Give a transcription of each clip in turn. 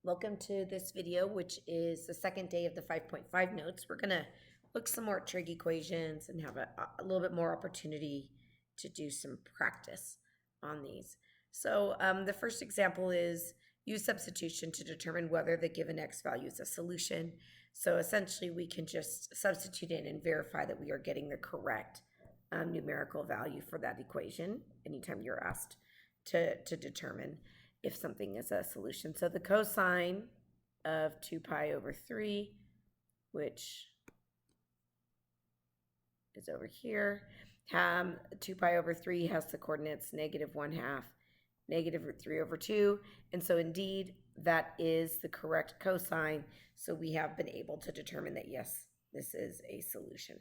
Welcome to this video, which is the second day of the 5.5 notes. We're going to look some more at trig equations and have a little bit more opportunity to do some practice on these. So the first example is use substitution to determine whether the given x value is a solution. So essentially we can just substitute in and verify that we are getting the correct numerical value for that equation anytime you're asked to determine if something is a solution. So the cosine of 2 pi over 3, which is over here, 2 pi over 3 has the coordinates negative 1/2, negative root 3 over 2. And so indeed, that is the correct cosine. So we have been able to determine that, yes, this is a solution.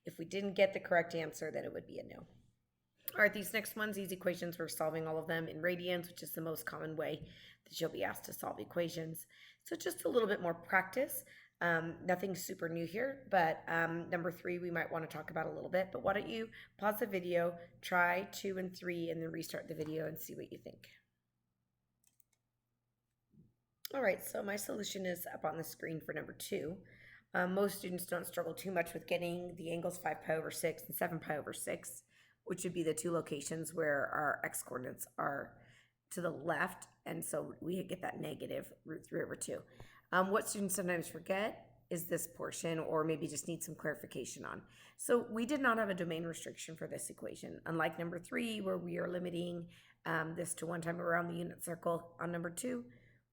If we didn't get the correct answer, then it would be a no. All right, these next ones, these equations, we're solving all of them in radians, which is the most common way that you'll be asked to solve equations. So just a little bit more practice. Nothing super new here, but number 3 we might want to talk about a little bit. But why don't you pause the video, try 2 and 3, and then restart the video and see what you think. All right, so my solution is up on the screen for number 2. Most students don't struggle too much with getting the angles 5 pi over 6 and 7 pi over 6. Which would be the two locations where our x coordinates are to the left. And so we get that negative root 3 over 2. What students sometimes forget is this portion, or maybe just need some clarification on. So we did not have a domain restriction for this equation. Unlike number 3, where we are limiting this to one time around the unit circle, on number 2,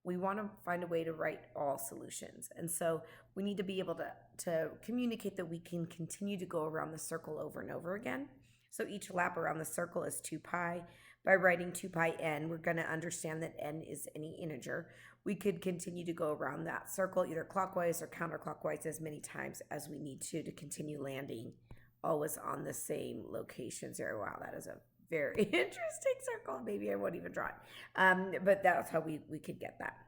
we want to find a way to write all solutions. And so we need to be able to communicate that we can continue to go around the circle over and over again. So each lap around the circle is 2 pi. By writing 2 pi n, we're going to understand that n is any integer. We could continue to go around that circle either clockwise or counterclockwise as many times as we need to continue landing always on the same locations there. Wow, that is a very interesting circle. Maybe I won't even draw it. But that's how we could get that.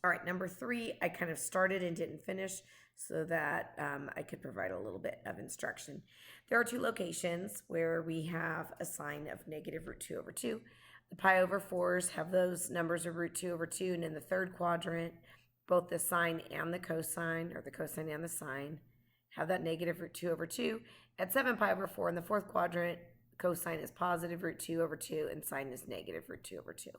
All right, number 3, I kind of started and didn't finish so that I could provide a little bit of instruction. There are 2 locations where we have a sign of negative root 2 over 2. The pi over 4s have those numbers of root 2 over 2, and in the third quadrant, both the sine and the cosine, or the cosine and the sine, have that negative root 2 over 2. At 7 pi over 4 in the fourth quadrant, cosine is positive root 2 over 2, and sine is negative root 2 over 2.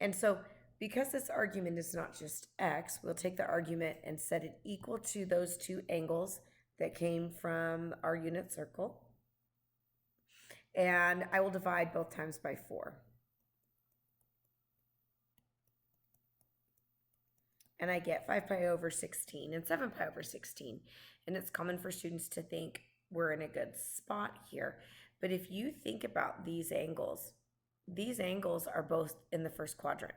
And so because this argument is not just x, we'll take the argument and set it equal to those 2 angles that came from our unit circle. And I will divide both times by 4. And I get 5 pi over 16 and 7 pi over 16. And it's common for students to think we're in a good spot here. But if you think about these angles are both in the first quadrant.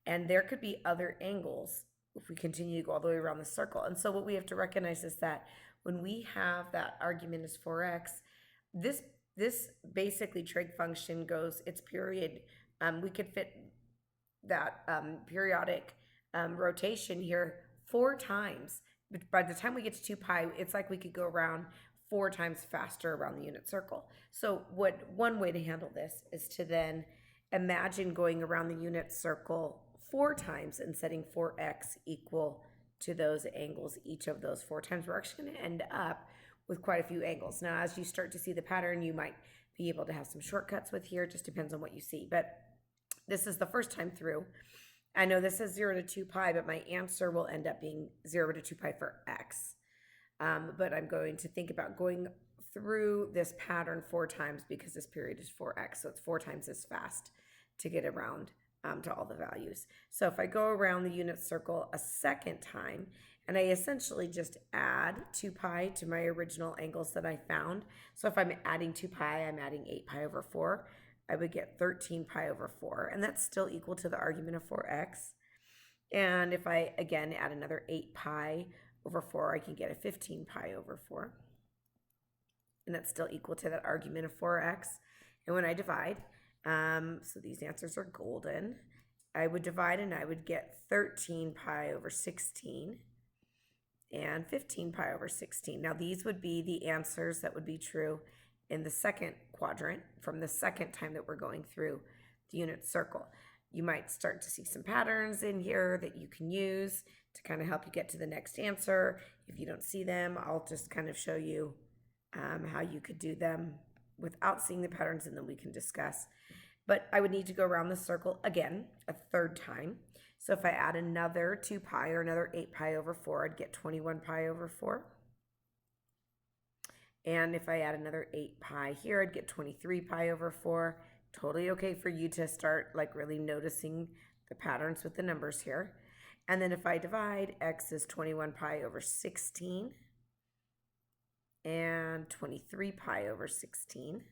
And there could be other angles if we continue to go all the way around the circle. And so what we have to recognize is that when we have that argument is 4x, this basically trig function goes its period. We could fit that periodic rotation here 4 times. But by the time we get to 2 pi, it's like we could go around 4 times faster around the unit circle. So one way to handle this is to then imagine going around the unit circle 4 times and setting 4x equal to those angles each of those 4 times. We're actually going to end up with quite a few angles. Now, as you start to see the pattern, you might be able to have some shortcuts with here. It just depends on what you see. But this is the first time through. I know this is 0 to 2 pi, but my answer will end up being 0 to 2 pi for x. But I'm going to think about going through this pattern 4 times because this period is 4x. So it's 4 times as fast to get around to all the values. So if I go around the unit circle a second time, and I essentially just add 2 pi to my original angles that I found. So if I'm adding 2 pi, I'm adding 8 pi over 4. I would get 13 pi over 4, and that's still equal to the argument of 4x. And if I, again, add another 8 pi over 4, I can get a 15 pi over 4. And that's still equal to that argument of 4x. And when I divide, so these answers are golden, I would divide and I would get 13 pi over 16 and 15 pi over 16. Now these would be the answers that would be true in the second quadrant from the second time that we're going through the unit circle. You might start to see some patterns in here that you can use to kind of help you get to the next answer. If you don't see them, I'll just kind of show you how you could do them without seeing the patterns, and then we can discuss. But I would need to go around the circle again a third time. So if I add another 2 pi or another 8 pi over 4, I'd get 21 pi over 4. And if I add another 8 pi here, I'd get 23 pi over 4. Totally okay for you to start like really noticing the patterns with the numbers here. And then if I divide, x is 21 pi over 16 and 23 pi over 16.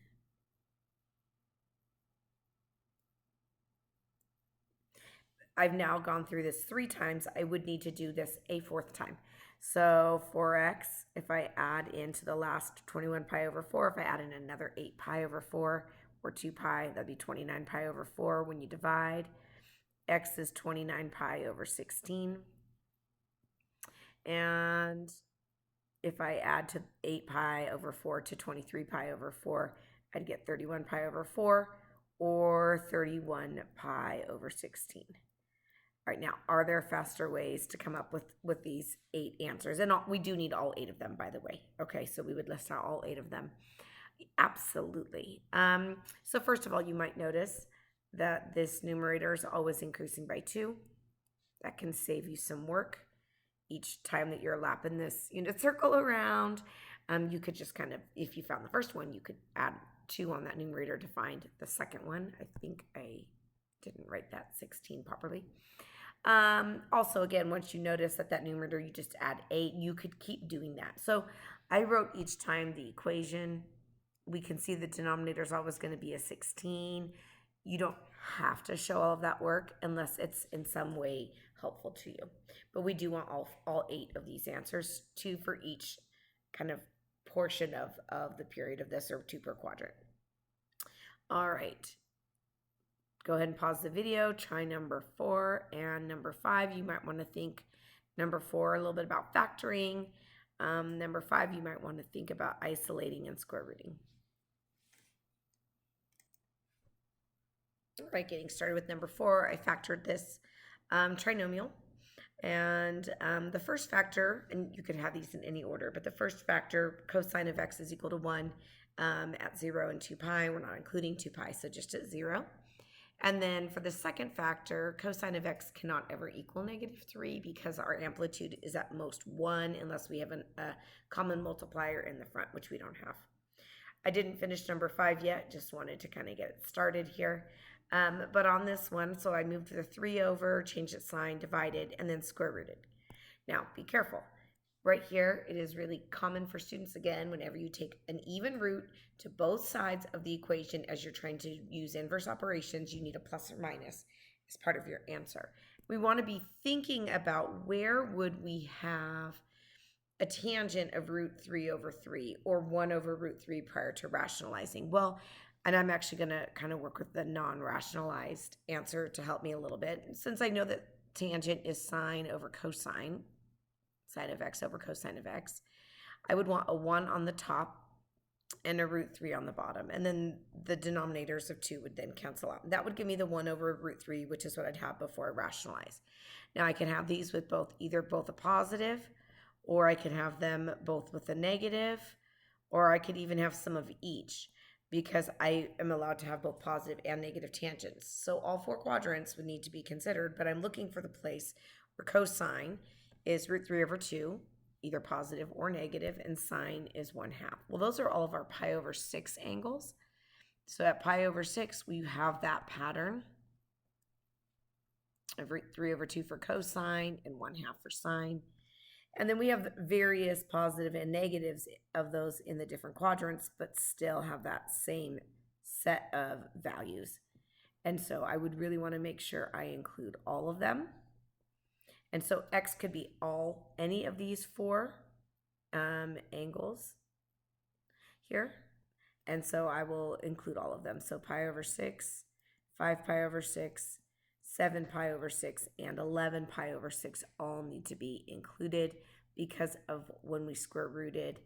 I've now gone through this 3 times. I would need to do this a 4th time. So for x, if I add into the last 21 pi over 4, if I add in another 8 pi over 4 or 2 pi, that'd be 29 pi over 4 when you divide. X is 29 pi over 16. And if I add to 8 pi over 4 to 23 pi over 4, I'd get 31 pi over 4 or 31 pi over 16. All right, now, are there faster ways to come up with these 8 answers? And we do need all 8 of them, by the way. Okay, so we would list out all 8 of them. Absolutely. So first of all, you might notice that this numerator is always increasing by 2. That can save you some work. Each time that you're lapping this unit circle around, you could just kind of, if you found the first one, you could add 2 on that numerator to find the second one. I think I didn't write that 16 properly. Also, again, once you notice that numerator, you just add 8, you could keep doing that. So I wrote each time the equation. We can see the denominator is always going to be a 16. You don't have to show all of that work unless it's in some way helpful to you. But we do want all 8 of these answers, 2 for each kind of portion of the period of this, or 2 per quadrant. All right. Go ahead and pause the video, try number 4 and number 5. You might want to think number 4 a little bit about factoring. Number 5, you might want to think about isolating and square rooting. All right, getting started with number 4, I factored this trinomial. And the first factor, and you could have these in any order, but the first factor, cosine of x is equal to 1 at 0 and 2 pi. We're not including 2 pi, so just at 0. And then for the second factor, cosine of x cannot ever equal -3 because our amplitude is at most 1 unless we have a common multiplier in the front, which we don't have. I didn't finish number 5 yet, just wanted to kind of get it started here. But on this one, so I moved the 3 over, changed its sign, divided, and then square rooted. Now, be careful. Right here, it is really common for students, again, whenever you take an even root to both sides of the equation as you're trying to use inverse operations, you need a plus or minus as part of your answer. We want to be thinking about where would we have a tangent of root 3 over 3 or 1 over root 3 prior to rationalizing. Well, and I'm actually going to kind of work with the non-rationalized answer to help me a little bit. Since I know that tangent is sine over cosine, sine of x over cosine of x, I would want a 1 on the top and a root 3 on the bottom. And then the denominators of 2 would then cancel out. That would give me the 1 over root 3, which is what I'd have before I rationalize. Now I can have these with either both a positive, or I can have them both with a negative, or I could even have some of each, because I am allowed to have both positive and negative tangents. So all 4 quadrants would need to be considered, but I'm looking for the place where cosine is root 3 over 2, either positive or negative, and sine is 1/2. Well, those are all of our pi over 6 angles. So at pi over 6, we have that pattern of root 3 over 2 for cosine and 1/2 for sine. And then we have various positive and negatives of those in the different quadrants, but still have that same set of values. And so I would really want to make sure I include all of them. And so x could be any of these 4 angles here. And so I will include all of them. So pi over 6, 5 pi over 6, 7 pi over 6, and 11 pi over 6 all need to be included because of when we square rooted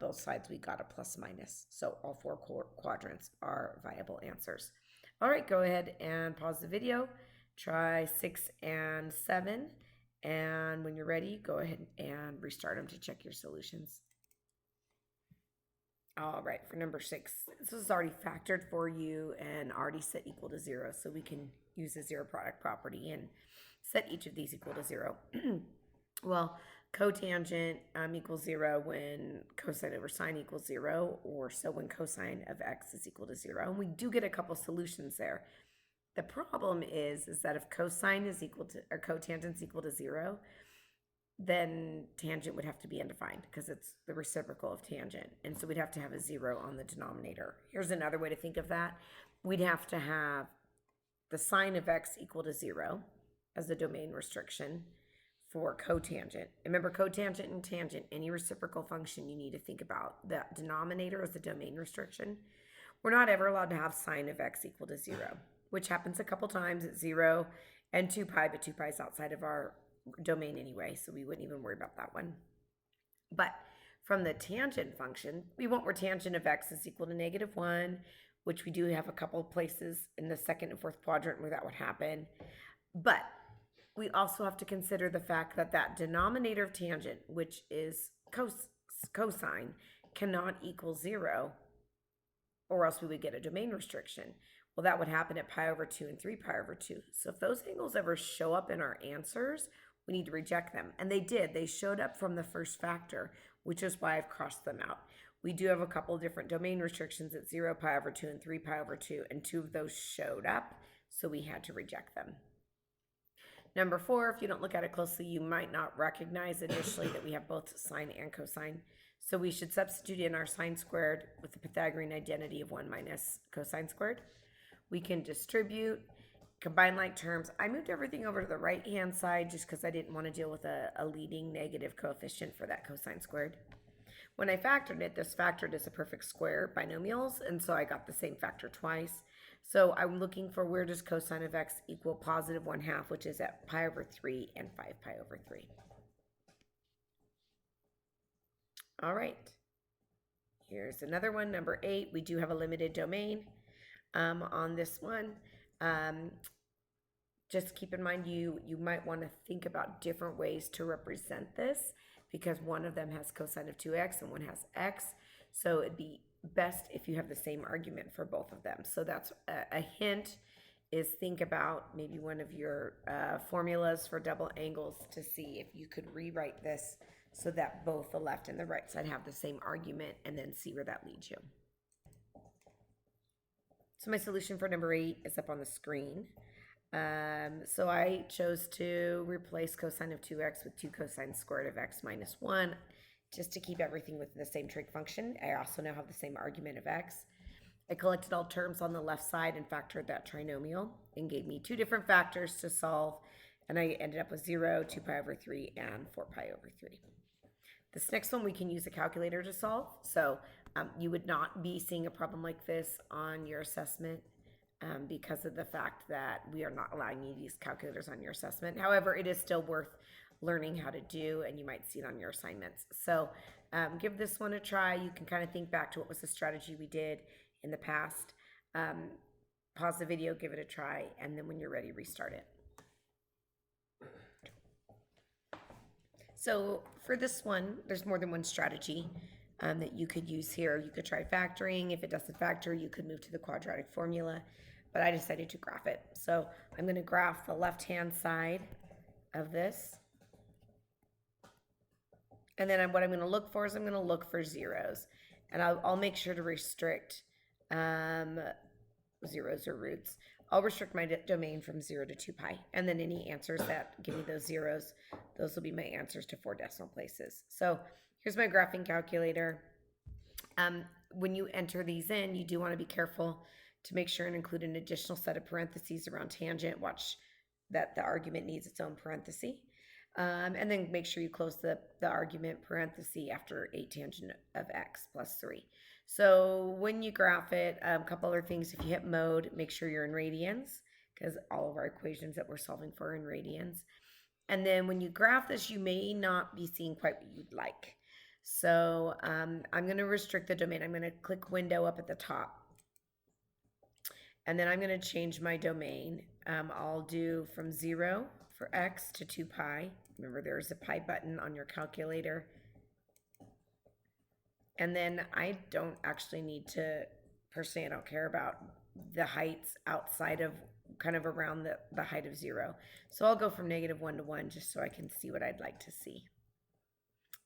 both sides, we got a plus minus. So all 4 quadrants are viable answers. All right, go ahead and pause the video. Try 6 and 7. And when you're ready, go ahead and restart them to check your solutions. All right, for number 6, this is already factored for you and already set equal to 0. So we can use the zero product property and set each of these equal to 0. Well, cotangent equals 0 when cosine over sine equals 0, or so when cosine of x is equal to 0. And we do get a couple solutions there. The problem is that if cosine is equal to, or cotangent is equal to 0, then tangent would have to be undefined because it's the reciprocal of tangent. And so we'd have to have a 0 on the denominator. Here's another way to think of that. We'd have to have the sine of x equal to 0 as the domain restriction for cotangent. Remember, cotangent and tangent, any reciprocal function, you need to think about the denominator as the domain restriction. We're not ever allowed to have sine of x equal to 0, which happens a couple times at 0 and 2 pi, but 2 pi is outside of our domain anyway, so we wouldn't even worry about that one. But from the tangent function, we want where tangent of x is equal to -1, which we do have a couple of places in the second and fourth quadrant where that would happen. But we also have to consider the fact that that denominator of tangent, which is cosine, cannot equal 0, or else we would get a domain restriction. Well, that would happen at pi over 2 and 3 pi over 2. So if those angles ever show up in our answers, we need to reject them. And they did. They showed up from the first factor, which is why I've crossed them out. We do have a couple of different domain restrictions at 0 pi over 2 and 3 pi over 2, and 2 of those showed up, so we had to reject them. Number 4, if you don't look at it closely, you might not recognize initially that we have both sine and cosine. So we should substitute in our sine squared with the Pythagorean identity of 1 minus cosine squared. We can distribute, combine like terms. I moved everything over to the right-hand side just because I didn't want to deal with a leading negative coefficient for that cosine squared. When I factored it, this factored as a perfect square binomials, and so I got the same factor twice. So I'm looking for where does cosine of x equal positive 1/2, which is at pi over 3 and 5 pi over 3. All right. Here's another one, number 8. We do have a limited domain on this one. Just keep in mind you might want to think about different ways to represent this, because one of them has cosine of 2x and one has x. So it'd be best if you have the same argument for both of them. So that's a hint, is think about maybe one of your formulas for double angles to see if you could rewrite this so that both the left and the right side have the same argument, and then see where that leads you. So my solution for number 8 is up on the screen. So I chose to replace cosine of 2x with 2 cosine squared of x minus 1, just to keep everything within the same trig function. I also now have the same argument of x. I collected all terms on the left side and factored that trinomial, and gave me 2 different factors to solve, and I ended up with 0, 2 pi over 3, and 4 pi over 3. This next one we can use a calculator to solve. So you would not be seeing a problem like this on your assessment because of the fact that we are not allowing you to use calculators on your assessment. However, it is still worth learning how to do, and you might see it on your assignments. So give this one a try. You can kind of think back to what was the strategy we did in the past. Pause the video, give it a try, and then when you're ready, restart it. So for this one, there's more than one strategy that you could use here. You could try factoring. If it doesn't factor, you could move to the quadratic formula, but I decided to graph it. So I'm going to graph the left-hand side of this. And then what I'm going to look for is I'm going to look for zeros. And I'll make sure to restrict zeros or roots. I'll restrict my domain from 0 to 2 pi. And then any answers that give me those zeros, those will be my answers to 4 decimal places. So here's my graphing calculator. When you enter these in, you do want to be careful to make sure and include an additional set of parentheses around tangent. Watch that the argument needs its own parenthesis. And then make sure you close the argument parenthesis after 8 tangent of x plus 3. So when you graph it, a couple other things. If you hit mode, make sure you're in radians, because all of our equations that we're solving for are in radians. And then when you graph this, you may not be seeing quite what you'd like. So I'm going to restrict the domain. I'm going to click window up at the top. And then I'm going to change my domain. I'll do from 0 for x to 2 pi. Remember, there's a pi button on your calculator. And then I don't actually need to, personally, I don't care about the heights outside of kind of around the height of 0. So I'll go from -1 to 1 just so I can see what I'd like to see.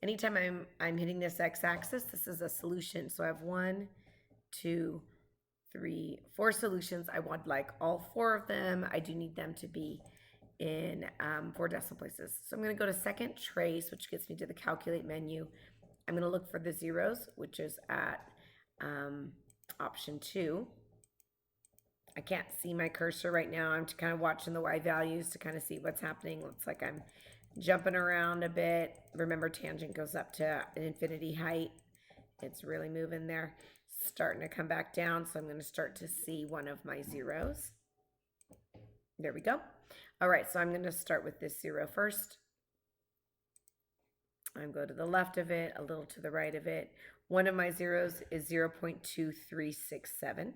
Anytime I'm hitting this x-axis, this is a solution. So I have 1, 2, 3, 4 solutions. I would like all 4 of them. I do need them to be in 4 decimal places. So I'm going to go to second trace, which gets me to the calculate menu. I'm going to look for the zeros, which is at option 2. I can't see my cursor right now. I'm kind of watching the Y values to kind of see what's happening. Looks like I'm jumping around a bit. Remember, tangent goes up to an infinity height. It's really moving there. Starting to come back down, so I'm going to start to see one of my zeros. There we go. All right, so I'm going to start with this 0 first. I'm going to the left of it, a little to the right of it. One of my zeros is 0.2367.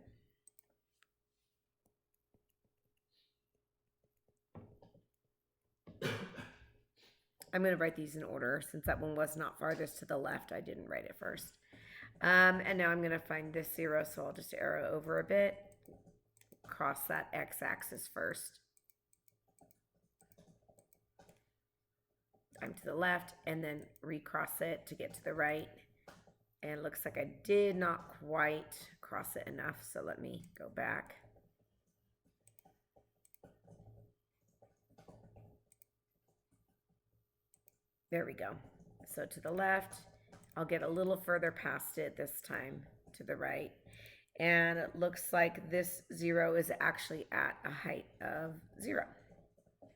I'm going to write these in order. Since that one was not farthest to the left, I didn't write it first. And now I'm going to find this 0, so I'll just arrow over a bit. Cross that x-axis first. I'm to the left, and then recross it to get to the right. And it looks like I did not quite cross it enough, so let me go back. There we go. So to the left, I'll get a little further past it this time to the right. And it looks like this 0 is actually at a height of 0.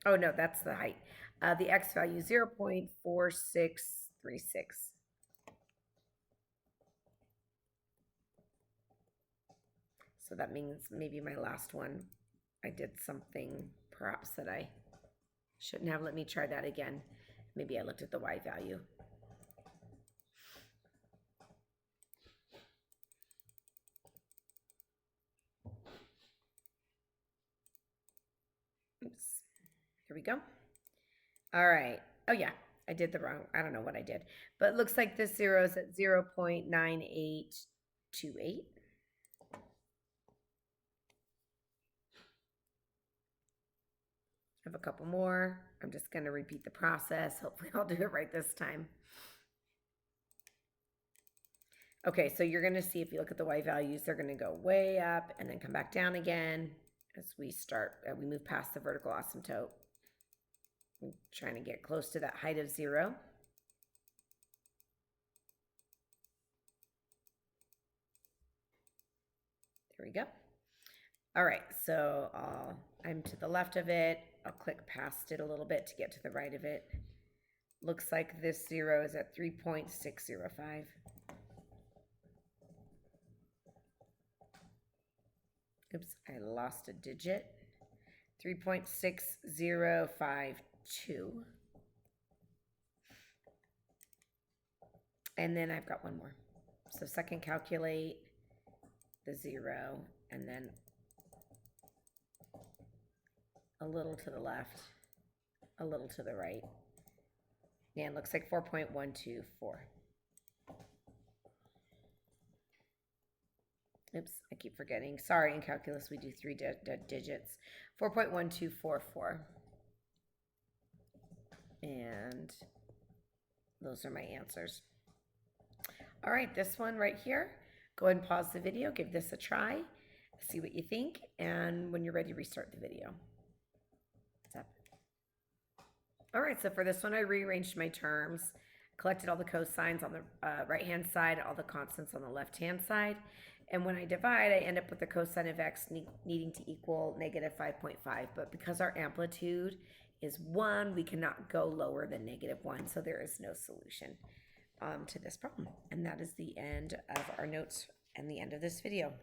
Oh, no, that's the height. The x value, 0.4636. So that means maybe my last one, I did something perhaps that I shouldn't have. Let me try that again. Maybe I looked at the Y value. Oops. Here we go. All right. Oh, yeah. I did the wrong. I don't know what I did. But it looks like this 0 is at 0.9828. I have a couple more. I'm just going to repeat the process. Hopefully I'll do it right this time. Okay, so you're going to see, if you look at the Y values, they're going to go way up and then come back down again as we move past the vertical asymptote. I'm trying to get close to that height of 0. There we go. All right, so I'm to the left of it. I'll click past it a little bit to get to the right of it. Looks like this 0 is at 3.605. Oops, I lost a digit. 3.6052. And then I've got one more. So second calculate the 0, and then a little to the left, a little to the right. And looks like 4.124. Oops, I keep forgetting. Sorry, in calculus we do 3 digits. 4.1244. And those are my answers. All right, this one right here. Go ahead and pause the video, give this a try, see what you think, and when you're ready, restart the video. All right, so for this one, I rearranged my terms, collected all the cosines on the right-hand side, all the constants on the left-hand side, and when I divide, I end up with the cosine of x needing to equal -5.5, but because our amplitude is 1, we cannot go lower than -1, so there is no solution to this problem. And that is the end of our notes and the end of this video.